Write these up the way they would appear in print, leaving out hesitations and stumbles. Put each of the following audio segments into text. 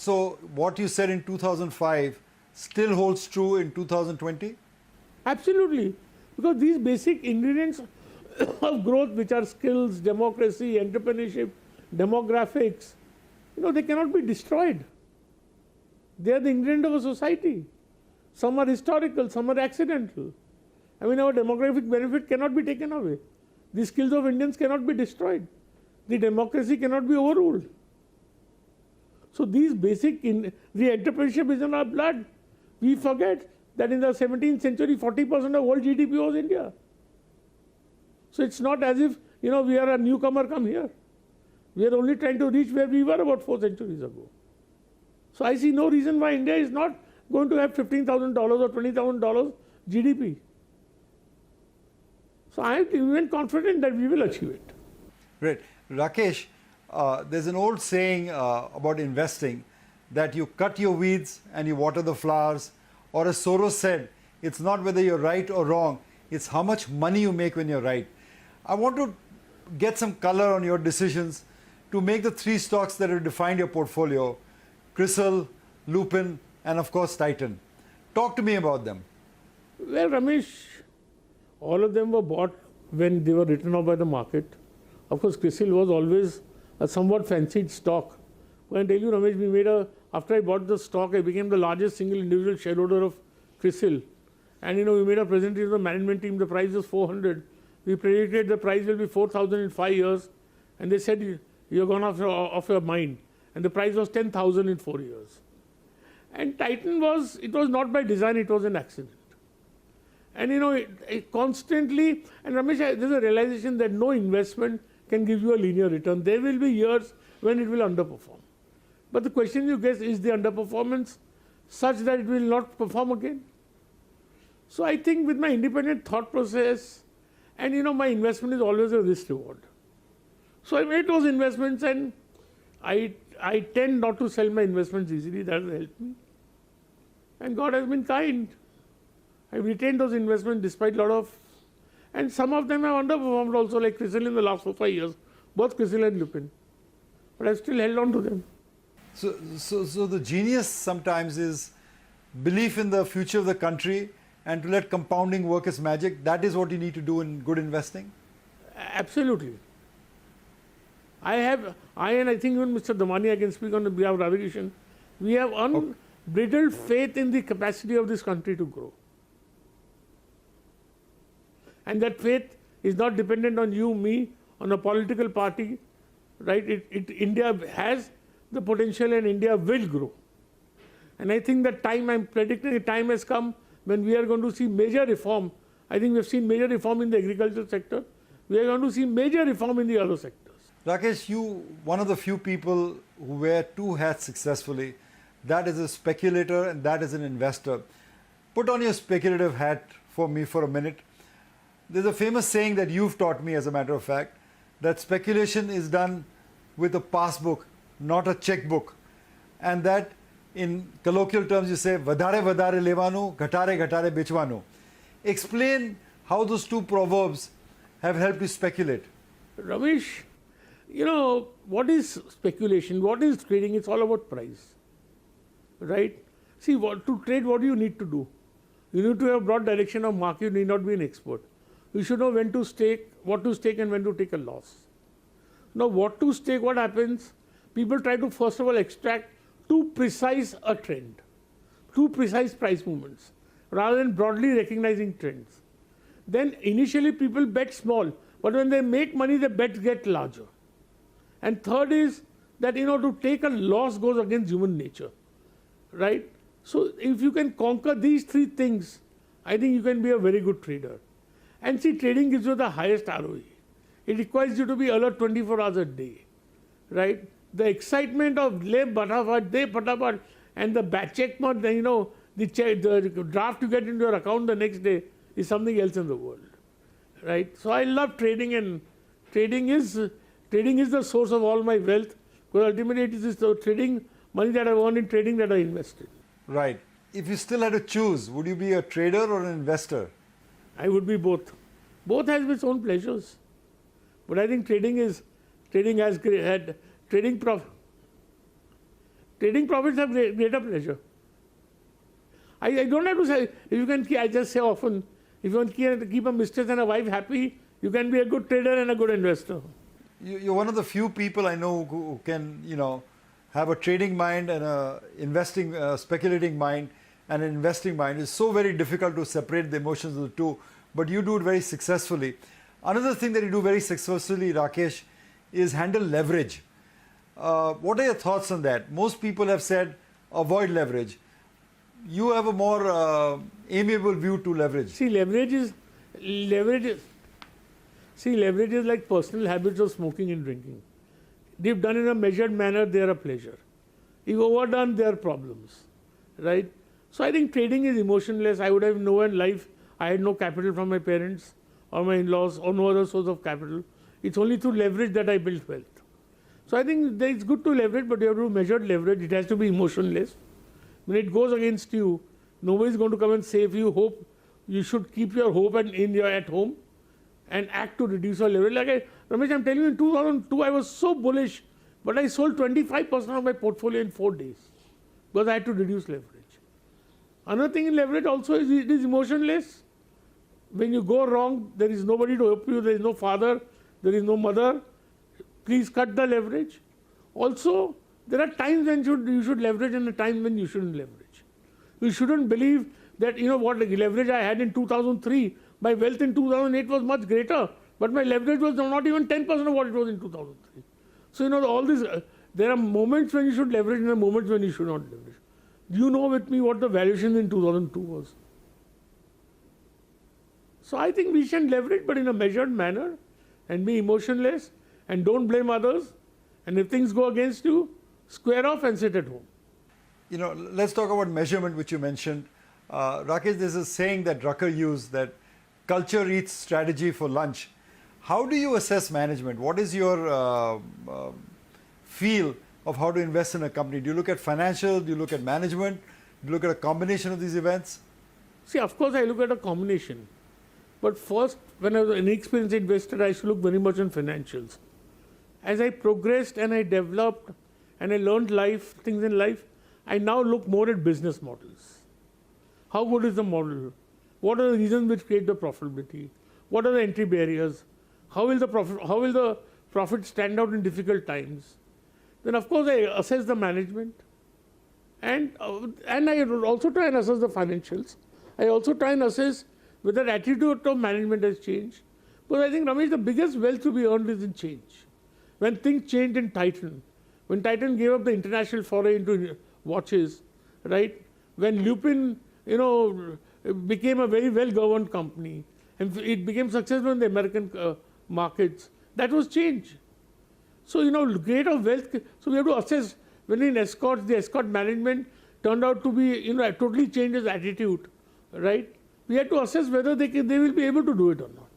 so what you said in 2005 still holds true in 2020? Absolutely. Because these basic ingredients of growth, which are skills, democracy, entrepreneurship, demographics, they cannot be destroyed. They are the ingredient of a society. Some are historical, some are accidental. I mean, our demographic benefit cannot be taken away. The skills of Indians cannot be destroyed. The democracy cannot be overruled. So these basic, the entrepreneurship is in our blood. We forget that in the 17th century, 40% of world GDP was India. So it's not as if, we are a newcomer come here. We are only trying to reach where we were about 4 centuries ago. So I see no reason why India is not going to have $15,000 or $20,000 GDP. So I am even confident that we will achieve it. Great. Rakesh, there's an old saying about investing that you cut your weeds and you water the flowers. Or as Soros said, it's not whether you're right or wrong, it's how much money you make when you're right. I want to get some color on your decisions to make the 3 stocks that have defined your portfolio: CRISIL, Lupin, and of course Titan. Talk to me about them. Well, Ramesh, all of them were bought when they were written off by the market. Of course, CRISIL was always a somewhat fancied stock. When I tell you, Ramesh, after I bought the stock, I became the largest single individual shareholder of CRISIL. And we made a presentation to the management team, the price was 400. We predicted the price will be 4,000 in 5 years. And they said, you're gone off your mind. And the price was 10,000 in 4 years. And Titan it was not by design, it was an accident. And it constantly, and Ramesh, there's a realization that no investment can give you a linear return. There will be years when it will underperform. But the question you get is the underperformance such that it will not perform again? So I think with my independent thought process, and my investment is always a risk reward. So I made those investments, and I tend not to sell my investments easily. That has helped me. And God has been kind. I've retained those investments despite a lot of, and some of them have underperformed also, like CRISIL in the last 4 or 5 years, both CRISIL and Lupin. But I've still held on to them. So the genius sometimes is belief in the future of the country and to let compounding work as magic. That is what you need to do in good investing? Absolutely. I and I think even Mr. Damani, I can speak on behalf of Radhakishan, we have unbridled faith in the capacity of this country to grow. And that faith is not dependent on you, me, on a political party, right? India has the potential and India will grow. And I think that I'm predicting the time has come when we are going to see major reform. I think we've seen major reform in the agricultural sector. We are going to see major reform in the other sectors. Rakesh, you, one of the few people who wear 2 hats successfully, that is a speculator and that is an investor. Put on your speculative hat for me for a minute. There's a famous saying that you've taught me, as a matter of fact, that speculation is done with a passbook, not a checkbook. And that in colloquial terms you say, vadare vadare levanu, ghatare ghatare bechvanu. Explain how those 2 proverbs have helped you speculate. Ramesh, what is speculation? What is trading? It's all about price, right? See, to trade, what do you need to do? You need to have broad direction of market. You need not be an expert. You should know when to stake, what to stake, and when to take a loss. Now, what to stake, what happens? People try to, first of all, extract too precise a trend, too precise price movements, rather than broadly recognizing trends. Then initially people bet small, but when they make money, the bets get larger. And third is that, to take a loss goes against human nature, right? So if you can conquer these 3 things, I think you can be a very good trader. And see, trading gives you the highest ROE. It requires you to be alert 24 hours a day, right? The excitement of le pataphat, de pataphat, and the check mark, the draft you get into your account the next day is something else in the world, right? So I love trading, and trading is the source of all my wealth, because ultimately it is the trading money that I earned in trading that I invested. Right. If you still had to choose, would you be a trader or an investor? I would be both. Both has its own pleasures. But I think trading has had trading profit. Trading profits have greater pleasure. I don't have to say, if you can, I just say often, if you can keep a mistress and a wife happy, you can be a good trader and a good investor. You're one of the few people I know who can, have a trading mind and a investing, speculating mind and an investing mind. It's so very difficult to separate the emotions of the two, but you do it very successfully. Another thing that you do very successfully, Rakesh, is handle leverage. What are your thoughts on that? Most people have said avoid leverage. You have a more amiable view to leverage. See, leverage is like personal habits of smoking and drinking. If done in a measured manner, they are a pleasure. If overdone, they are problems, right? So I think trading is emotionless. I would have known in life I had no capital from my parents or my in-laws or no other source of capital. It's only through leverage that I built wealth. So I think it's good to leverage, but you have to measure leverage. It has to be emotionless. When it goes against you, nobody is going to come and say, if you hope, you should keep your hope at home and act to reduce your leverage. Like Ramesh, I'm telling you, in 2002, I was so bullish, but I sold 25% of my portfolio in 4 days because I had to reduce leverage. Another thing in leverage also is it is emotionless. When you go wrong, there is nobody to help you. There is no father, there is no mother. Please cut the leverage. Also, there are times when you should leverage and a time when you shouldn't leverage. You shouldn't believe that, what leverage I had in 2003, my wealth in 2008 was much greater, but my leverage was not even 10% of what it was in 2003. So, all this, there are moments when you should leverage and there are moments when you should not leverage. Do you know with me what the valuation in 2002 was? So I think we should leverage, but in a measured manner and be emotionless and don't blame others. And if things go against you, square off and sit at home. Let's talk about measurement, which you mentioned. Rakesh, there's a saying that Drucker used that culture eats strategy for lunch. How do you assess management? What is your feel of how to invest in a company? Do you look at financial? Do you look at management? Do you look at a combination of these events? See, of course, I look at a combination. But first, when I was an inexperienced investor, I used to look very much on financials. As I progressed and I developed and I learned things in life, I now look more at business models. How good is the model? What are the reasons which create the profitability? What are the entry barriers? How will the profit stand out in difficult times? Then, of course, I assess the management, and I also try and assess the financials. I also try and assess whether attitude of management has changed. Because I think, Ramesh, the biggest wealth to be earned is in change. When things changed in Titan, when Titan gave up the international foray into watches, right? When Lupin, became a very well-governed company, and it became successful in the American markets, that was change. So, great of wealth, so we have to assess when in Escorts, the Escort management turned out to be, totally changed its attitude, right? We had to assess whether they will be able to do it or not.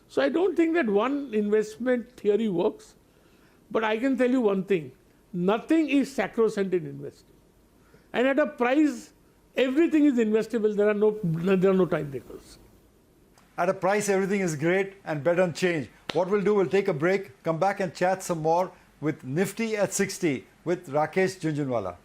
So I don't think that one investment theory works, but I can tell you one thing, nothing is sacrosanct in investing. And at a price, everything is investable, there are no time takers. At a price, everything is great and bet on change. What we'll do, we'll take a break, come back and chat some more with Nifty at 60 with Rakesh Jhunjhunwala.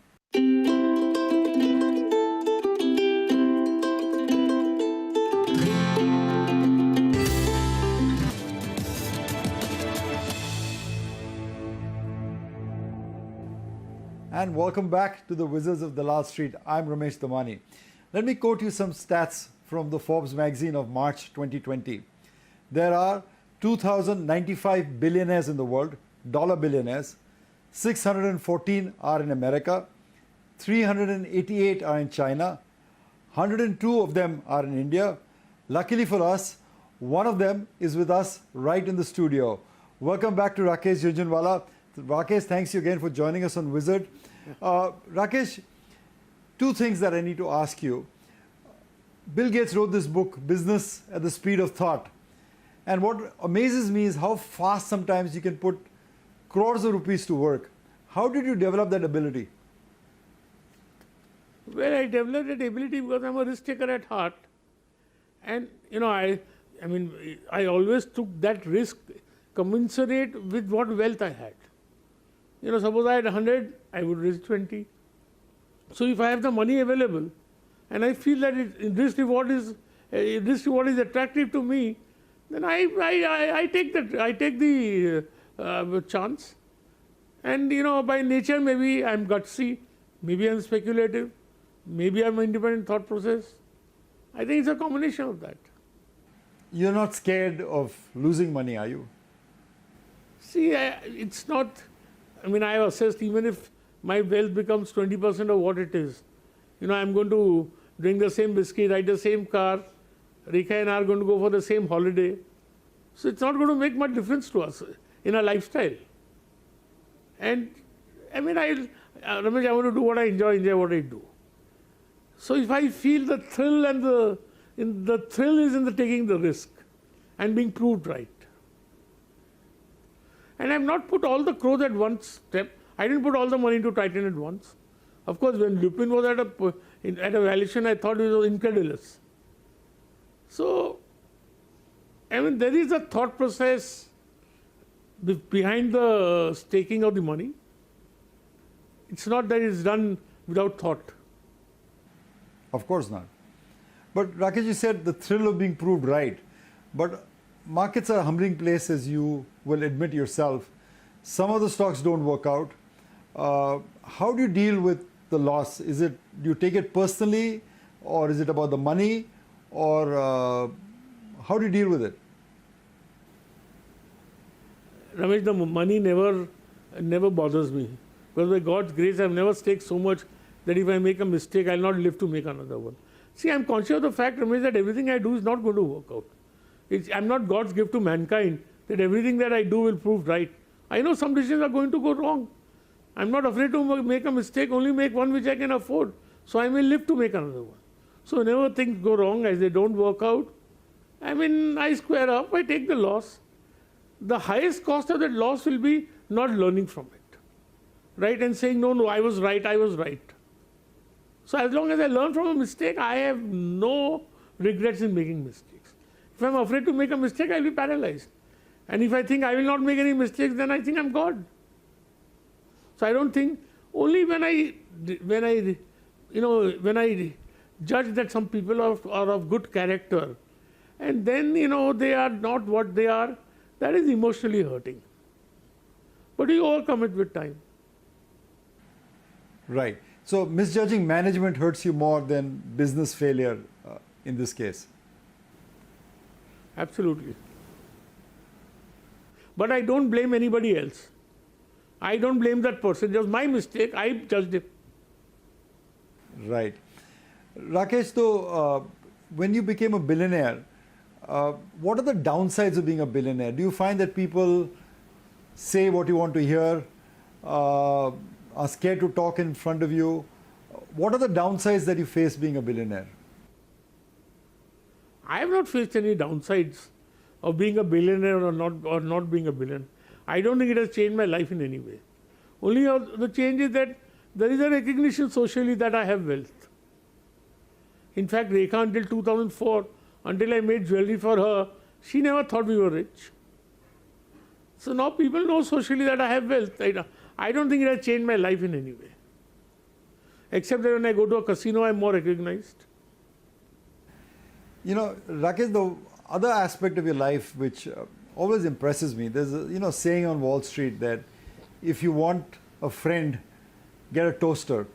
And welcome back to the Wizards of Dalal Street. I'm Ramesh Damani. Let me quote you some stats from the Forbes magazine of March 2020. There are 2,095 billionaires in the world, dollar billionaires. 614 are in America, 388 are in China, 102 of them are in India. Luckily for us, one of them is with us right in the studio. Welcome back to Rakesh Jhunjhunwala. Rakesh, thanks you again for joining us on Wizard. Rakesh, two things that I need to ask you. Bill Gates wrote this book, Business at the Speed of Thought. And what amazes me is how fast sometimes you can put crores of rupees to work. How did you develop that ability? Well, I developed that ability because I'm a risk taker at heart. And, I always took that risk commensurate with what wealth I had. Suppose I had 100, I would risk 20. So if I have the money available and I feel that risk reward is attractive to me, then I take the chance. And by nature maybe I'm gutsy, maybe I'm speculative, maybe I'm independent thought process. I think it's a combination of that. You're not scared of losing money, are you? See, it's not. I mean, I have assessed even if my wealth becomes 20% of what it is, I'm going to drink the same biscuit, ride the same car. Rekha and I are going to go for the same holiday. So it's not going to make much difference to us in our lifestyle. And I mean, Ramesh, I want to do what I enjoy what I do. So if I feel the thrill and the thrill is in the taking the risk and being proved right. And I've not put all the crores at one step. I didn't put all the money into Titan at once. Of course, when Lupin was at a valuation, I thought it was incredulous. So, I mean, there is a thought process behind the staking of the money. It's not that it's done without thought. Of course not. But Rakesh, you said the thrill of being proved right. But markets are a humbling place, as you will admit yourself. Some of the stocks don't work out. How do you deal with the loss? Do you take it personally, or is it about the money, or how do you deal with it? Ramesh, the money never bothers me. Because by God's grace, I've never staked so much that if I make a mistake, I'll not live to make another one. See, I'm conscious of the fact, Ramesh, that everything I do is not going to work out. I'm not God's gift to mankind that everything that I do will prove right. I know some decisions are going to go wrong. I'm not afraid to make a mistake, only make one which I can afford. So I may live to make another one. So whenever things go wrong, as they don't work out, I mean, I square up, I take the loss. The highest cost of that loss will be not learning from it, right? And saying, no, I was right. So as long as I learn from a mistake, I have no regrets in making mistakes. If I'm afraid to make a mistake, I'll be paralyzed. And if I think I will not make any mistakes, then I think I'm God. So I don't think, only when I judge that some people are of good character, and then, they are not what they are, that is emotionally hurting. But you overcome it with time. Right. So misjudging management hurts you more than business failure in this case. Absolutely. But I don't blame anybody else. I don't blame that person. It was my mistake. I judged it. Right. Rakesh, though, when you became a billionaire, what are the downsides of being a billionaire? Do you find that people say what you want to hear, are scared to talk in front of you? What are the downsides that you face being a billionaire? I have not faced any downsides of being a billionaire or not being a billionaire. I don't think it has changed my life in any way. Only the change is that there is a recognition socially that I have wealth. In fact, Rekha, until 2004, until I made jewelry for her, she never thought we were rich. So now people know socially that I have wealth. I don't think it has changed my life in any way. Except that when I go to a casino, I'm more recognized. Rakesh, the other aspect of your life which always impresses me, there's a saying on Wall Street that if you want a friend, get a toaster.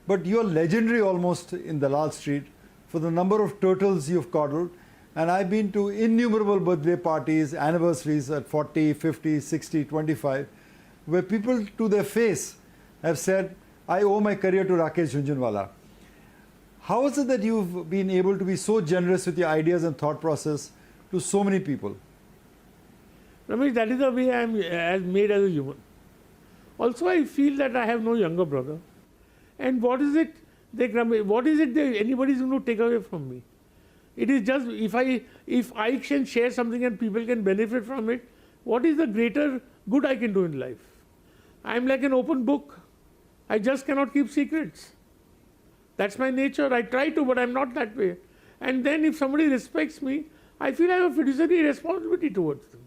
But you're legendary almost in Dalal Street for the number of turtles you've coddled. And I've been to innumerable birthday parties, anniversaries at 40, 50, 60, 25, where people to their face have said, I owe my career to Rakesh Jhunjhunwala. How is it that you've been able to be so generous with your ideas and thought process to so many people? Ramesh, that is the way I am made as a human. Also, I feel that I have no younger brother. And what is it that anybody is going to take away from me? It is just, if I can share something and people can benefit from it, what is the greater good I can do in life? I am like an open book. I just cannot keep secrets. That's my nature. I try to, but I'm not that way. And then if somebody respects me, I feel I have a fiduciary responsibility towards them.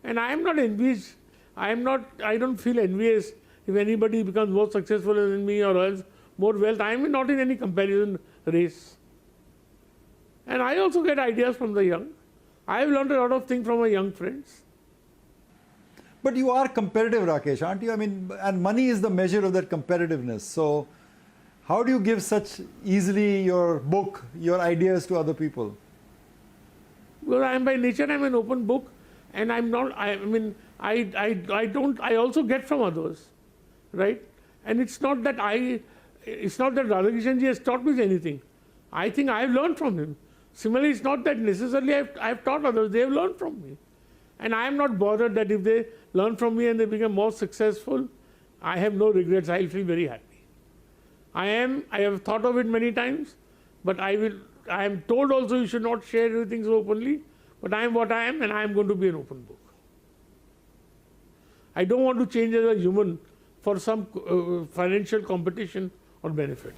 And I am not envious. I don't feel envious if anybody becomes more successful than me or else more wealth, I am not in any comparison race. And I also get ideas from the young. I have learned a lot of things from my young friends. But you are competitive, Rakesh, aren't you? I mean, and money is the measure of that competitiveness. So how do you give such easily your book, your ideas to other people? Because I am by nature, I am an open book, and I'm not, I mean, I also get from others, right? And it's not that Radhakrishan ji has taught me anything. I think I have learned from him. Similarly, it's not that necessarily I have taught others, they have learned from me. And I am not bothered that if they learn from me and they become more successful, I have no regrets, I'll feel very happy. I have thought of it many times, but I am told also you should not share everything so openly, but I am what I am and I am going to be an open book. I don't want to change as a human for some financial competition or benefit.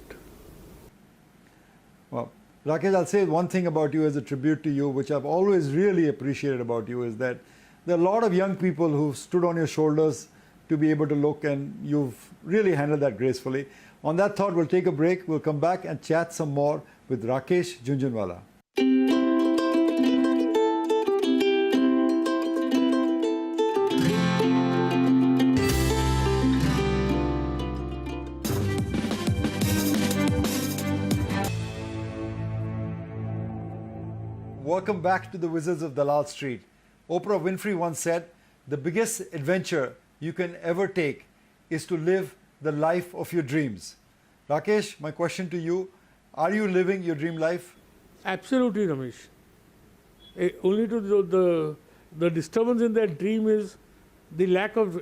Well, Rakesh, I'll say one thing about you as a tribute to you, which I've always really appreciated about you, is that there are a lot of young people who've stood on your shoulders to be able to look, and you've really handled that gracefully. On that thought, we'll take a break. We'll come back and chat some more with Rakesh Jhunjhunwala. Welcome back to the Wizards of Dalal Street. Oprah Winfrey once said, the biggest adventure you can ever take is to live the life of your dreams. Rakesh, my question to you, are you living your dream life? Absolutely, Ramesh. Only to the disturbance in that dream is the lack of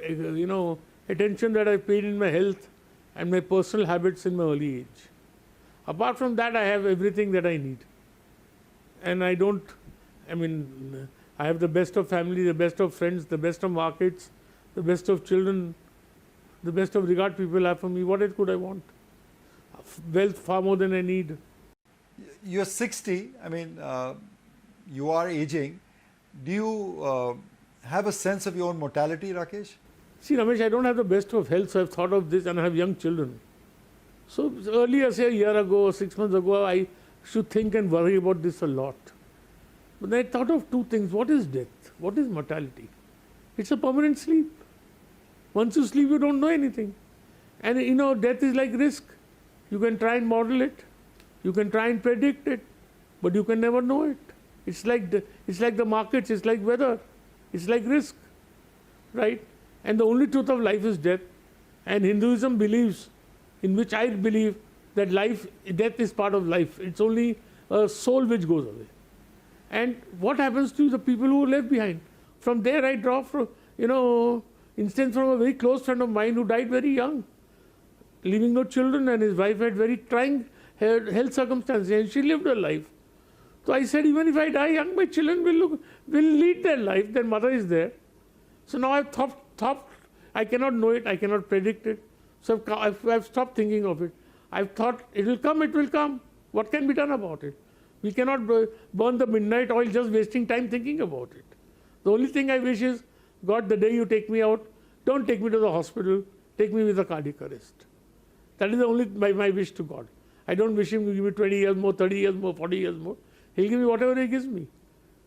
attention that I paid in my health and my personal habits in my early age. Apart from that, I have everything that I need. And I have the best of family, the best of friends, the best of markets, the best of children, the best of regard people have for me. What else could I want? Wealth far more than I need. You're 60, you are aging. Do you have a sense of your own mortality, Rakesh? See, Ramesh, I don't have the best of health, so I've thought of this, and I have young children. So earlier, say a year ago or 6 months ago, I should think and worry about this a lot. But I thought of two things. What is death? What is mortality? It's a permanent sleep. Once you sleep, you don't know anything. And death is like risk. You can try and model it. You can try and predict it. But you can never know it. It's like the markets. It's like weather. It's like risk. Right? And the only truth of life is death. And Hinduism believes, in which I believe, that death is part of life. It's only a soul which goes away. And what happens to the people who are left behind? From there, I draw from, instance from a very close friend of mine who died very young, leaving no children, and his wife had very trying health circumstances, and she lived her life. So I said, even if I die young, my children will lead their life. Their mother is there. So now I've thought, I cannot know it, I cannot predict it. So I've stopped thinking of it. I've thought, it will come. What can be done about it? We cannot burn the midnight oil just wasting time thinking about it. The only thing I wish is, God, the day you take me out, don't take me to the hospital, take me with a cardiac arrest. That is the only my wish to God. I don't wish him to give me 20 years more, 30 years more, 40 years more. He'll give me whatever he gives me.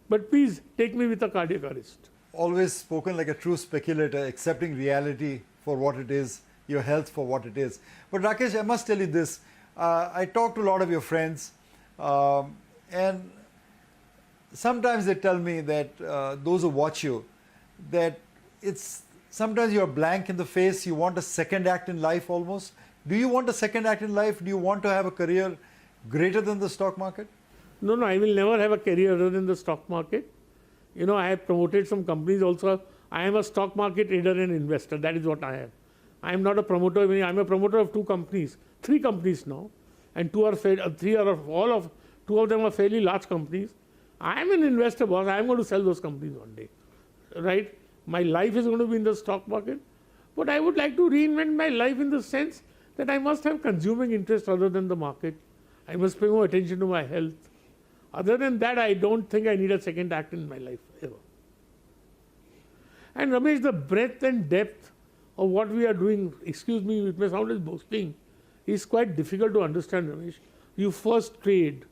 But please, take me with a cardiac arrest. Always spoken like a true speculator, accepting reality for what it is, your health for what it is. But Rakesh, I must tell you this. I talk to a lot of your friends, and sometimes they tell me that those who watch you, that sometimes you're blank in the face, you want a second act in life almost. Do you want a second act in life? Do you want to have a career greater than the stock market? No, I will never have a career other than the stock market. I have promoted some companies also. I am a stock market trader and investor. That is what I am. I am not a promoter. I am a promoter of two companies, 3 companies now, and two of them are fairly large companies. I am an investor, boss. I am going to sell those companies one day, right? My life is going to be in the stock market, but I would like to reinvent my life in the sense that I must have consuming interest other than the market. I must pay more attention to my health. Other than that, I don't think I need a second act in my life ever. And Ramesh, the breadth and depth of what we are doing, excuse me, it may sound as boasting, is quite difficult to understand, Ramesh. You first trade,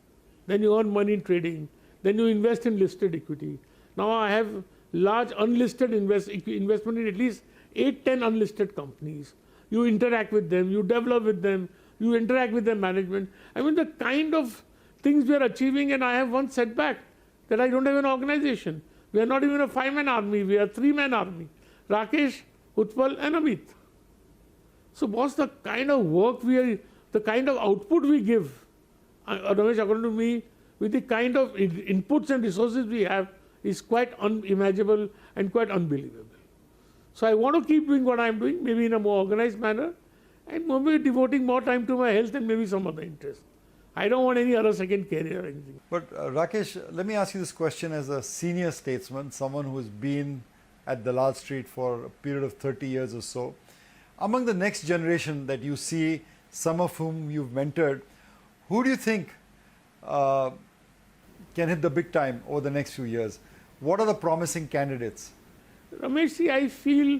then you earn money in trading, then you invest in listed equity. Now I have large unlisted investment in at least 8-10 unlisted companies. You interact with them, you develop with them, you interact with their management. I mean, the kind of things we are achieving, and I have one setback, that I don't have an organization. We are not even a 5-man army, we are a 3-man army. Rakesh, Utpal and Amit. So boss, the kind of work we are, the kind of output we give, Ramesh, according to me, with the kind of inputs and resources we have, is quite unimaginable and quite unbelievable. So I want to keep doing what I am doing, maybe in a more organized manner, and maybe devoting more time to my health and maybe some other interest. I don't want any other second career or anything. But Rakesh, let me ask you this question as a senior statesman, someone who has been at Dalal Street for a period of 30 years or so. Among the next generation that you see, some of whom you've mentored, who do you think can hit the big time over the next few years? What are the promising candidates? Ramesh, see, I feel,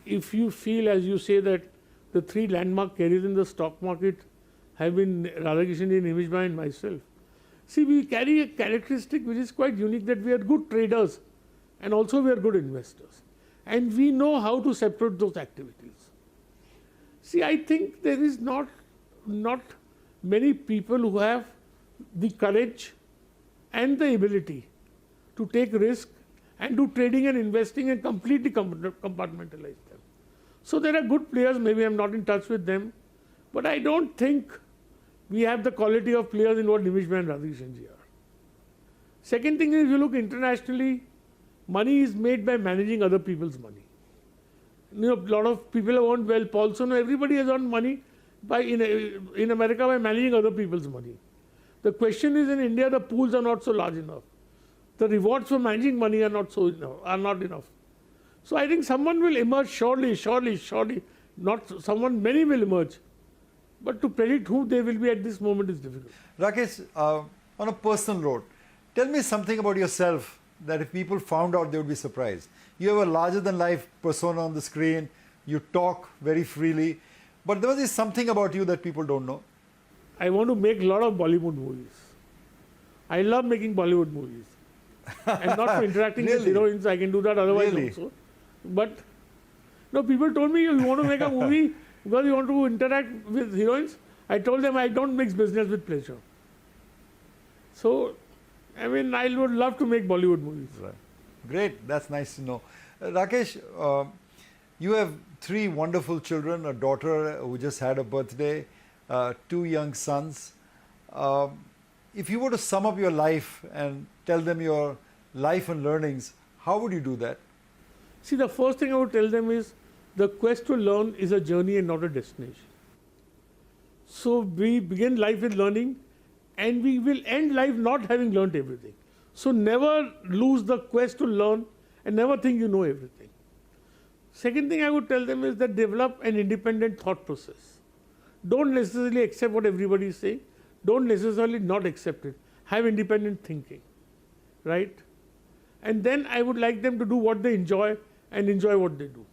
if you feel, as you say, that the 3 landmark carriers in the stock market have been Radhakrishnan, Nimishbhai and myself. See, we carry a characteristic which is quite unique, that we are good traders and also we are good investors. And we know how to separate those activities. See, I think there is not many people who have the courage and the ability to take risk and do trading and investing and completely compartmentalize them. So there are good players, maybe I'm not in touch with them, but I don't think we have the quality of players in what Nimishbhai and Radhakrishnan are. Second thing is, if you look internationally, money is made by managing other people's money. You know, a lot of people have earned well. Paulson, everybody has earned money in America by managing other people's money. The question is, in India, the pools are not so large enough. The rewards for managing money are not enough. So I think someone will emerge surely. Not someone, many will emerge. But to predict who they will be at this moment is difficult. Rakesh, on a personal note, tell me something about yourself that if people found out, they would be surprised. You have a larger-than-life persona on the screen. You talk very freely. But there is something about you that people don't know. I want to make a lot of Bollywood movies. I love making Bollywood movies. And not for interacting with heroines, I can do that otherwise also. But no, people told me, you want to make a movie because you want to interact with heroines. I told them I don't mix business with pleasure. So, I mean, I would love to make Bollywood movies. Right. Great, that's nice to know. Rakesh, you have 3 wonderful children, a daughter who just had a birthday, 2 young sons. If you were to sum up your life and tell them your life and learnings, how would you do that? See, the first thing I would tell them is the quest to learn is a journey and not a destination. So we begin life with learning and we will end life not having learned everything. So never lose the quest to learn and never think you know everything. Second thing I would tell them is that develop an independent thought process. Don't necessarily accept what everybody is saying. Don't necessarily not accept it. Have independent thinking, right? And then I would like them to do what they enjoy and enjoy what they do.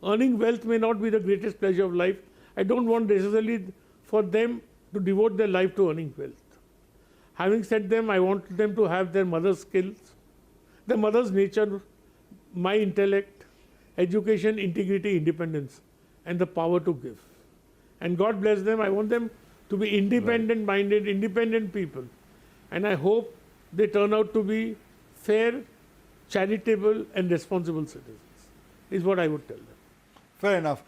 Earning wealth may not be the greatest pleasure of life. I don't want necessarily for them to devote their life to earning wealth. Having said them, I want them to have their mother's skills, their mother's nature, my intellect, education, integrity, independence, and the power to give. And God bless them. I want them to be independent-minded, independent people. And I hope they turn out to be fair, charitable, and responsible citizens, is what I would tell them. Fair enough.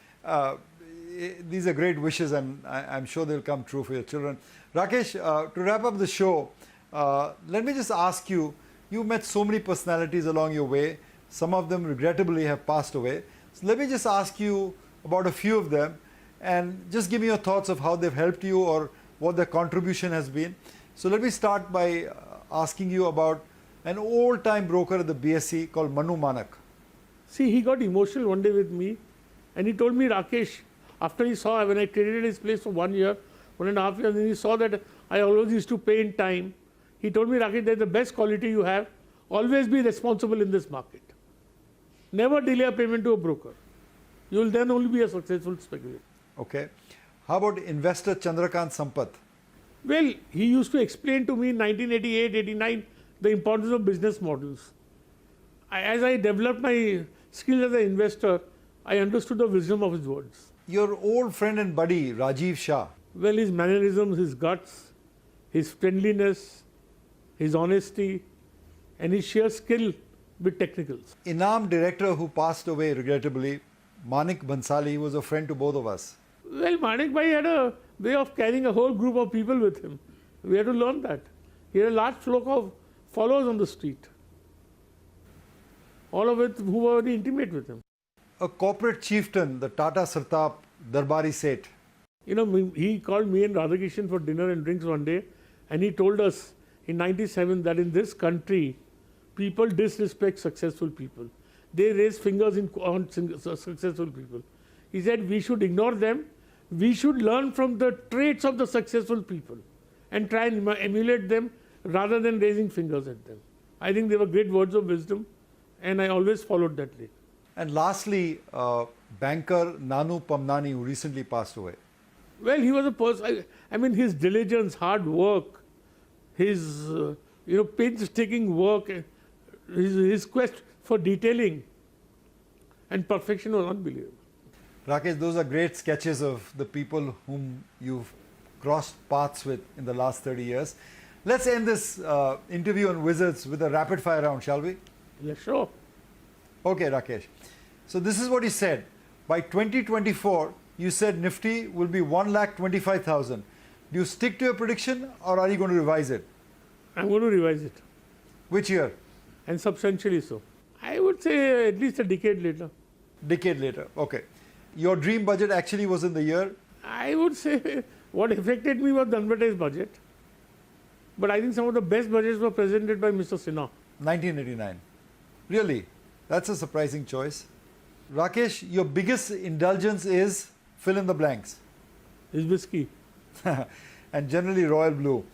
These are great wishes, and I'm sure they'll come true for your children. Rakesh, to wrap up the show, let me just ask you, you've met so many personalities along your way. Some of them regrettably have passed away. So let me just ask you about a few of them and just give me your thoughts of how they've helped you or what their contribution has been. So let me start by asking you about an old-time broker at the BSE called Manu Manak. See, he got emotional one day with me and he told me, Rakesh, after he saw when I traded his place for 1 year, 1.5 years, and he saw that I always used to pay in time, he told me, Rakesh, that's the best quality you have. Always be responsible in this market. Never delay a payment to a broker. You will then only be a successful speculator. Okay. How about investor Chandrakant Sampath? Well, he used to explain to me in 1988, 89 the importance of business models. As I developed my skill as an investor, I understood the wisdom of his words. Your old friend and buddy Rajiv Shah. Well, his mannerisms, his guts, his friendliness, his honesty, and his sheer skill with technicals. Inam director who passed away regrettably, Manik Bansali, was a friend to both of us. Well, Manik Bhai had a way of carrying a whole group of people with him. We had to learn that. He had a large flock of followers on the street, all of it who were very intimate with him. A corporate chieftain, the Tata Sartap Darbari Seth. You know, he called me and Radhakishan for dinner and drinks one day, and he told us in 97 that in this country, people disrespect successful people. They raise fingers on successful people. He said we should ignore them. We should learn from the traits of the successful people and try and emulate them rather than raising fingers at them. I think they were great words of wisdom, and I always followed that lead. And lastly, banker Nanu Pamnani, who recently passed away. Well, he was a person, I mean, his diligence, hard work, his painstaking work, his quest for detailing and perfection was unbelievable. Rakesh, those are great sketches of the people whom you've crossed paths with in the last 30 years. Let's end this interview on Wizards with a rapid fire round, shall we? Yeah, sure. Okay, Rakesh. So this is what you said. By 2024, you said Nifty will be 1,25,000. Do you stick to your prediction or are you going to revise it? I'm going to revise it, Which year? and substantially so. I would say at least a decade later. Decade later. Okay. Your dream budget actually was in the year? I would say what affected me was the advertised budget. But I think some of the best budgets were presented by Mr. Sinha. 1989. Really? That's a surprising choice. Rakesh, your biggest indulgence is fill in the blanks. His whiskey. And generally Royal Blue.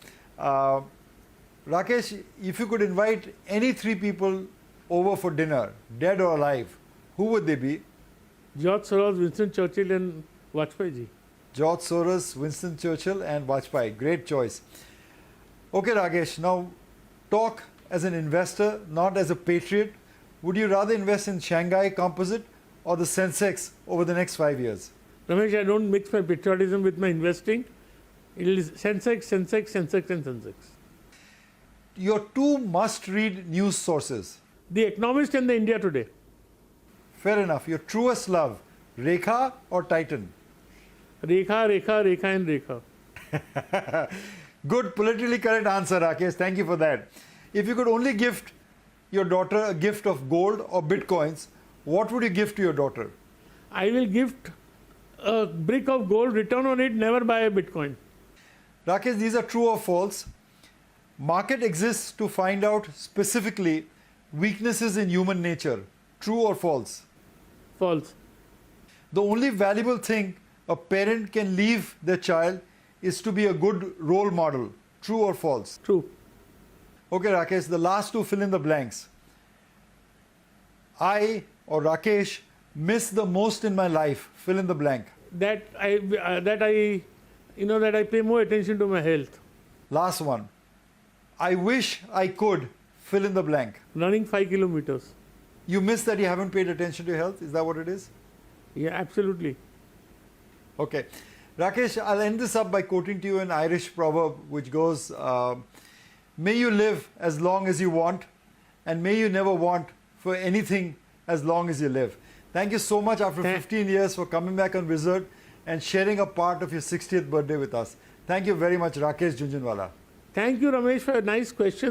Rakesh, if you could invite any three people over for dinner, dead or alive, who would they be? George Soros, Winston Churchill, and Vajpayee ji. George Soros, Winston Churchill and Vajpayee. Great choice. Okay, Rakesh, now talk as an investor, not as a patriot. Would you rather invest in Shanghai Composite or the Sensex over the next 5 years? Ramesh, I don't mix my patriotism with my investing. It is Sensex, Sensex, Sensex, and Sensex. Your two must-read news sources. The Economist and the India Today. Fair enough. Your truest love, Rekha or Titan? Rekha, Rekha, Rekha, and Rekha. Good politically correct answer, Rakesh. Thank you for that. If you could only gift your daughter a gift of gold or bitcoins, what would you give to your daughter? I will gift a brick of gold, return on it, never buy a Bitcoin. Rakesh, these are true or false? Market exists to find out specifically weaknesses in human nature. True or false? False. The only valuable thing a parent can leave their child is to be a good role model. True or false? True. Okay, Rakesh, the last two fill in the blanks. I or Rakesh miss the most in my life. Fill in the blank. That I pay more attention to my health. Last one. I wish I could fill in the blank. Running 5 kilometers. You miss that you haven't paid attention to your health? Is that what it is? Yeah, absolutely. Okay. Rakesh, I'll end this up by quoting to you an Irish proverb which goes, may you live as long as you want and may you never want for anything as long as you live. Thank you so much after 15 years for coming back on Wizard and sharing a part of your 60th birthday with us. Thank you very much, Rakesh Jhunjhunwala. Thank you, Ramesh, for a nice question.